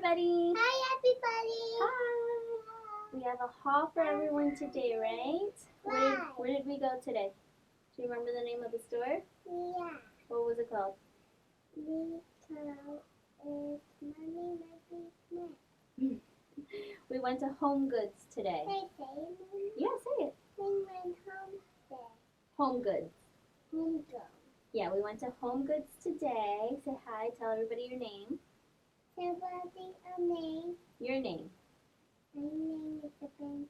everybody. Hi, everybody. Hi. We have a haul for everyone today, right? Where did we go today? Do you remember the name of the store? Yeah. What was it called? We went to HomeGoods today. Can I say it, Mama? Yeah, say it. We went home there. HomeGoods. HomeGoods. Yeah, we went to HomeGoods today. Say hi. Tell everybody your name. Everybody, a name. Your name. My name is Benjamin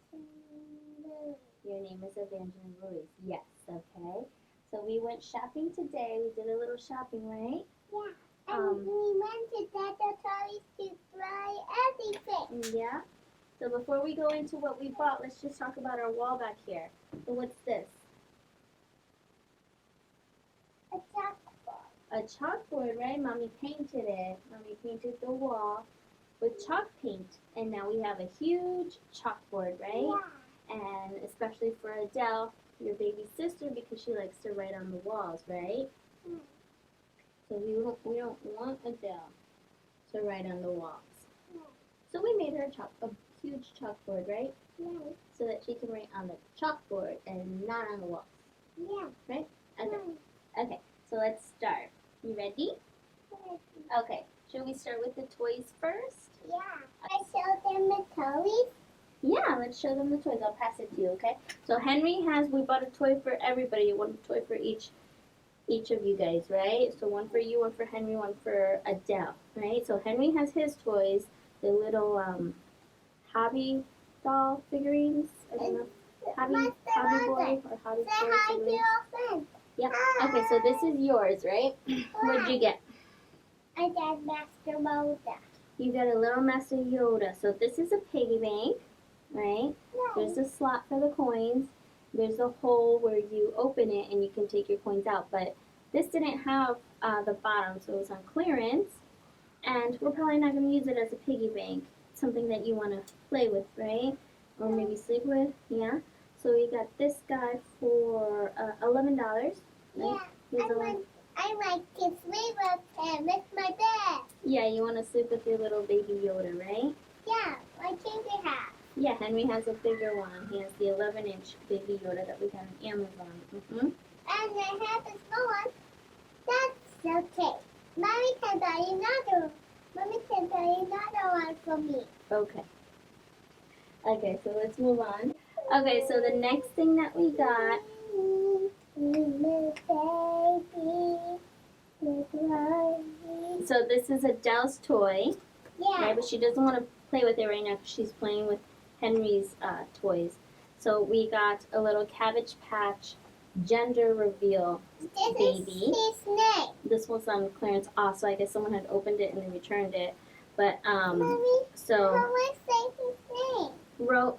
Lewis. Your name is Evangeline Ruiz. Yes, okay. So we went shopping today. We did a little shopping, right? Yeah. And we went to Dada Toys to buy everything. Yeah. So before we go into what we bought, let's just talk about our wall back here. So what's this? A chalkboard. A chalkboard, right? Mommy painted it. Mommy painted the wall with chalk paint. And now we have a huge chalkboard, right? Yeah. And especially for Adele, your baby sister, because she likes to write on the walls, right? Mm. So we don't want Adele to write on the walls. Yeah. So we made her a huge chalkboard, right? Yeah. So that she can write on the chalkboard and not on the walls. Yeah. Right? Okay. Yeah. Okay. So let's start. You ready? Okay. Should we start with the toys first? Yeah. I showed them the toys. Yeah, let's show them the toys. I'll pass it to you, okay? So Henry we bought a toy for everybody. One toy for each of you guys, right? So one for you, one for Henry, one for Adele, right? So Henry has his toys, the little hobby doll figurines. I don't know. Hobby boy or hobby Say boy hi to figurines. your friends. Yep. Okay, so this is yours, right? What did you get? I got Master Yoda. You got a little Master Yoda. So this is a piggy bank, right? There's a slot for the coins. There's a hole where you open it and you can take your coins out. But this didn't have the bottom, so it was on clearance. And we're probably not going to use it as a piggy bank. It's something that you want to play with, right? Or maybe sleep with, yeah. So we got this guy for $11. Right? Yeah, I like to sleep with him. It's my bed. Yeah, you want to sleep with your little baby Yoda, right? Yeah, my finger hat. Yeah, Henry has a bigger one. He has the 11-inch baby Yoda that we got on Amazon. Mm-hmm. And I have a small one. That's okay. Mommy can buy another. Mommy can buy another one for me. Okay. Okay, so let's move on. Okay, so the next thing that we got. So this is Adele's toy. Yeah. Right, but she doesn't want to play with it right now because she's playing with Henry's toys. So we got a little Cabbage Patch gender reveal baby. This is his name. This was on clearance off, so I guess someone had opened it and they returned it. But Mommy, so how I say his name?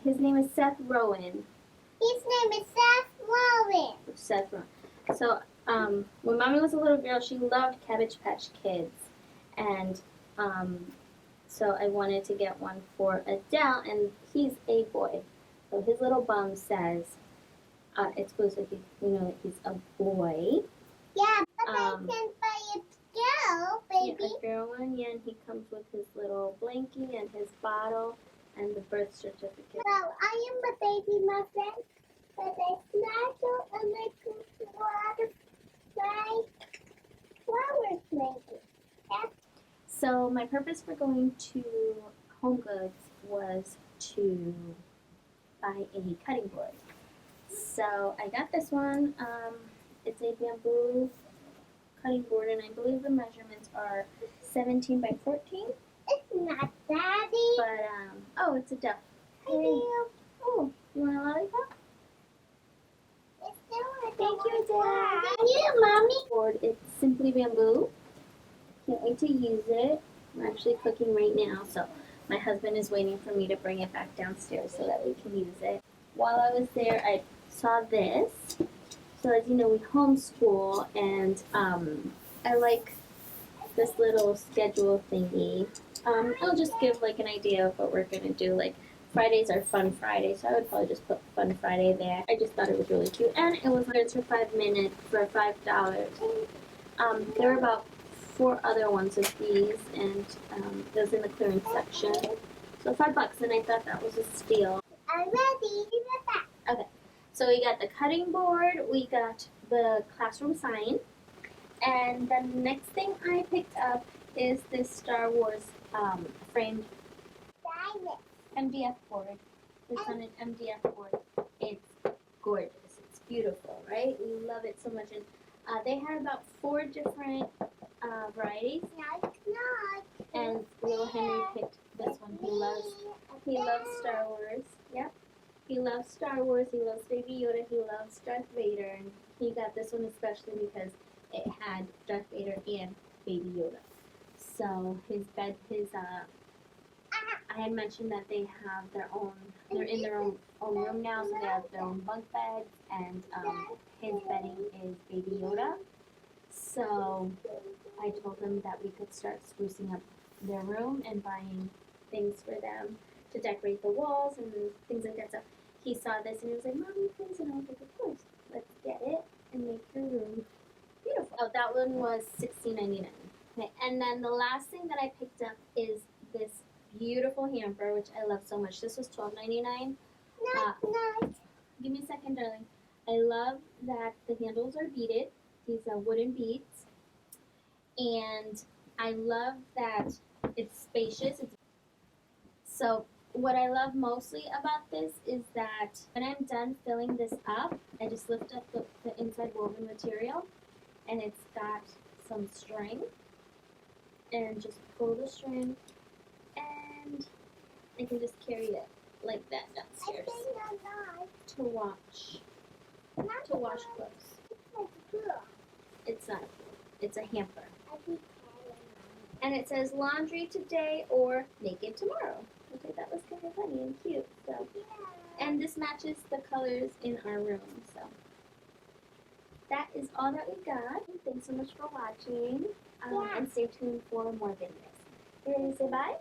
His name is Seth Rowan. His name is Seth Rowan. Seth Rowan. So when Mommy was a little girl, she loved Cabbage Patch Kids, and so I wanted to get one for Adele, and he's a boy. So his little bum says it's supposed to be, we know that he's a boy. Yeah, but I can buy a girl, baby. Yeah, a girl one, yeah, and he comes with his little blankie and his bottle and the birth certificate. Well, I am a baby muffin, but I snuggle and I put water by flowers making. So my purpose for going to HomeGoods was to buy a cutting board. So I got this one. It's a bamboo cutting board, and I believe the measurements are 17 by 14. It's not Daddy. But oh, it's a duck. I do. Oh, you want a lollipop? It's still Thank you, Dad. Thank you, Mommy. Board. It's simply bamboo. Can't wait to use it. I'm actually cooking right now, so my husband is waiting for me to bring it back downstairs so that we can use it. While I was there, I saw this. So as you know, we homeschool, and I like this little schedule thingy. I'll just give like an idea of what we're gonna do. Like Fridays are Fun Fridays, so I would probably just put Fun Friday there. I just thought it was really cute, and it was for 5 minutes for $5. There were about 4 other ones of these, and it was in the clearance section. So $5, and I thought that was a steal. I'm ready. Okay, so we got the cutting board, we got the classroom sign, and the next thing I picked up is this Star Wars framed MDF board. It's on an MDF board. It's gorgeous. It's beautiful, right? We love it so much. And they had about 4 different varieties. And little Henry picked this one. He loves Star Wars. Yep. He loves Star Wars. He loves Baby Yoda. He loves Darth Vader. And he got this one especially because it had Darth Vader and Baby Yoda. So I had mentioned that they have they're in their own room now, so they have their own bunk beds, and his bedding is Baby Yoda. So I told them that we could start sprucing up their room and buying things for them to decorate the walls and things like that. So he saw this and he was like, "Mommy, please," and I was like, "Of course, let's get it and make your room beautiful." Oh, that one was $16.99. Okay, and then the last thing that I picked up is this beautiful hamper, which I love so much. This was $12.99. Give me a second, darling. I love that the handles are beaded. These are wooden beads. And I love that it's spacious. So what I love mostly about this is that when I'm done filling this up, I just lift up the inside woven material, and it's got some string, and just pull the string, and I can just carry it like that downstairs to wash clothes. It's not a pool. It's a hamper. And it says laundry today or naked tomorrow. I think that was kind of funny and cute. So, and this matches the colors in our room. So that is all that we got. Thanks so much for watching. And stay tuned for more videos. You ready to say bye?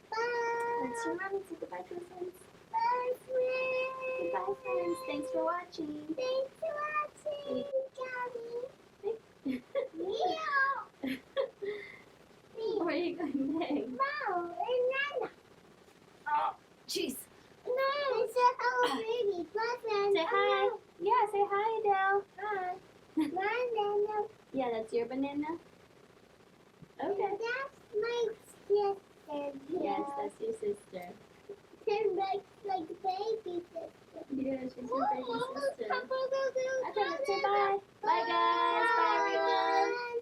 Bye. Let's your mommy say goodbye to the friends. Bye, friends. Goodbye, friends. Thanks for watching. Thanks for watching, Daddy. Meow. Where are you going next? No, and Nana. Oh, jeez. No, it's a Hello Baby. Bye, friends. Say hi. Yeah, say hi, Adele. Hi. Bye, Nana. Yeah, that's your banana. Okay. That's my sister. Yes, that's your sister. Turn like baby sister. Yeah, she's your baby sister. Oh, Okay, let's say bye. Bye, guys. Bye, everyone.